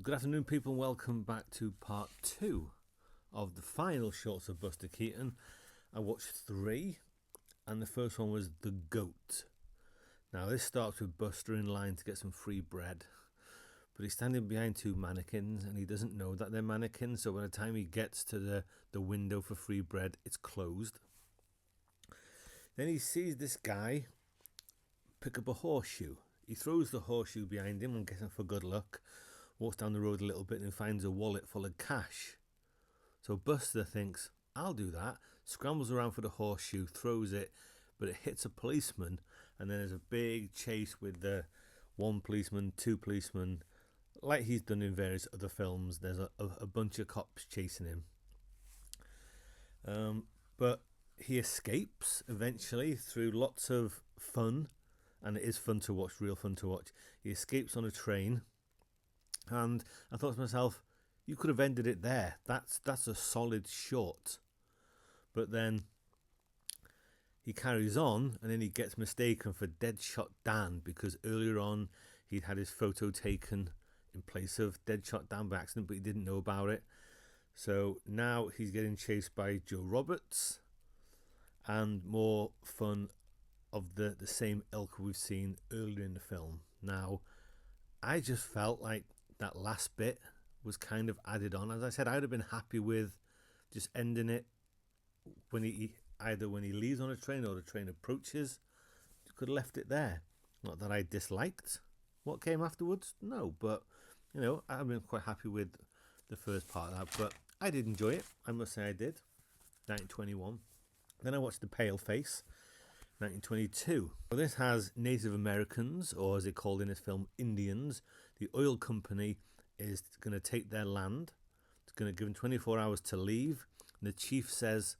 Good afternoon, people, and welcome back to part 2 of the final shorts of Buster Keaton. I watched 3, and the first one was The Goat. Now, this starts with Buster in line to get some free bread, but he's standing behind 2 mannequins, and he doesn't know that they're mannequins, so by the time he gets to the window for free bread, it's closed. Then he sees this guy pick up a horseshoe. He throws the horseshoe behind him, I'm guessing for good luck, walks down the road a little bit and finds a wallet full of cash. So Buster thinks, I'll do that, scrambles around for the horseshoe, throws it, but it hits a policeman, and then there's a big chase with the 1 policeman, 2 policemen, like he's done in various other films. There's a bunch of cops chasing him. But he escapes eventually through lots of fun, and it is fun to watch, real fun to watch. He escapes on a train. And I thought to myself, you could have ended it there. That's a solid short. But then he carries on, and then he gets mistaken for Deadshot Dan, because earlier on he'd had his photo taken in place of Deadshot Dan by accident, but he didn't know about it. So now he's getting chased by Joe Roberts, and more fun of the same ilk we've seen earlier in the film. Now, I just felt like that last bit was kind of added on. As I said, I would have been happy with just ending it when he leaves on a train or the train approaches. You could have left it there. Not that I disliked what came afterwards, no, but I've been quite happy with the first part of that. But I did enjoy it, I must say I did. 1921. Then I watched The Pale Face, 1922. Well, this has Native Americans, or as they called in this film, Indians. The oil company is going to take their land. It's going to give them 24 hours to leave. And the chief says,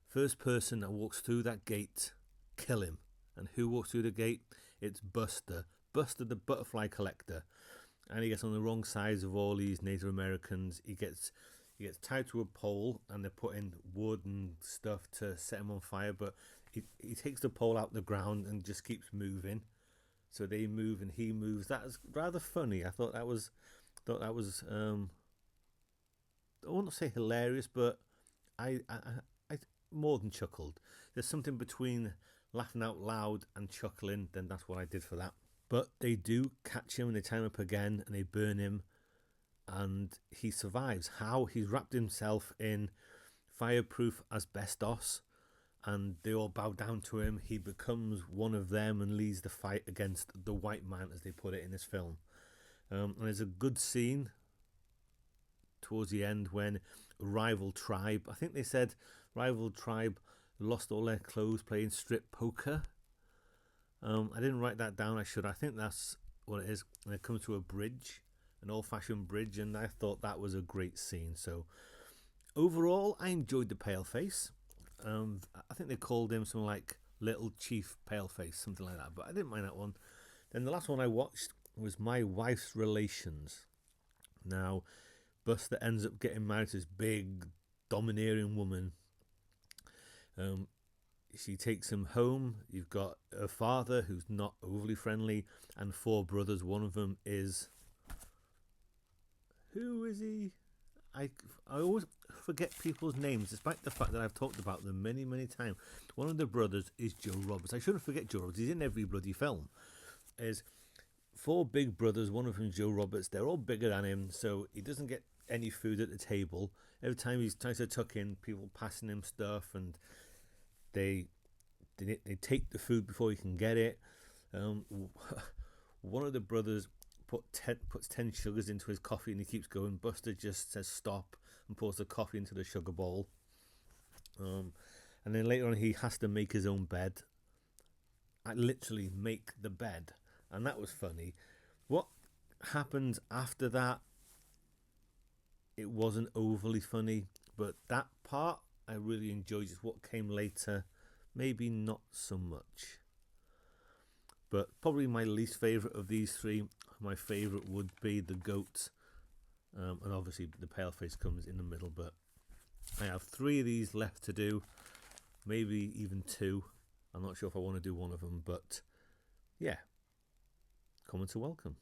first person that walks through that gate, kill him. And who walks through the gate? It's Buster. Buster the butterfly collector. And he gets on the wrong sides of all these Native Americans. He gets tied to a pole, and they're putting wood and stuff to set him on fire. But he takes the pole out the ground and just keeps moving. So they move and he moves. That was rather funny. I thought that was I won't say hilarious, but I more than chuckled. There's something between laughing out loud and chuckling. Then that's what I did for that. But they do catch him and they tie him up again and they burn him, and he survives. How? He's wrapped himself in fireproof asbestos, and they all bow down to him. He becomes one of them and leads the fight against the white man, as they put it in this film. And there's a good scene towards the end when a rival tribe, I think they said rival tribe, lost all their clothes playing strip poker. I didn't write that down. I should. I think that's what it is. And it comes to a bridge, an old-fashioned bridge, and I thought that was a great scene. So overall, I enjoyed The Pale Face. I think they called him something like Little Chief Paleface, something like that, but I didn't mind that one. Then the last one I watched was My Wife's Relations. Now, Buster ends up getting married to this big, domineering woman. She takes him home. You've got a father who's not overly friendly, and 4 brothers. One of them is... Who is he? I always forget people's names, despite the fact that I've talked about them many, many times. One of the brothers is Joe Roberts. I shouldn't forget Joe Roberts. He's in every bloody film. There's 4 big brothers. One of them is Joe Roberts. They're all bigger than him, so he doesn't get any food at the table. Every time he's trying to tuck in, people passing him stuff, and they take the food before he can get it. One of the brothers puts 10 sugars into his coffee, and he keeps going. Buster just says stop and pours the coffee into the sugar bowl. And then later on he has to make his own bed. I literally make the bed, and that was funny. What happens after that, it wasn't overly funny, but that part I really enjoyed. Just what came later, maybe not so much. But probably my least favourite of these 3, my favourite would be The Goat. And obviously The Pale Face comes in the middle. But I have 3 of these left to do. Maybe even 2. I'm not sure if I want to do one of them. But yeah, comments are welcome.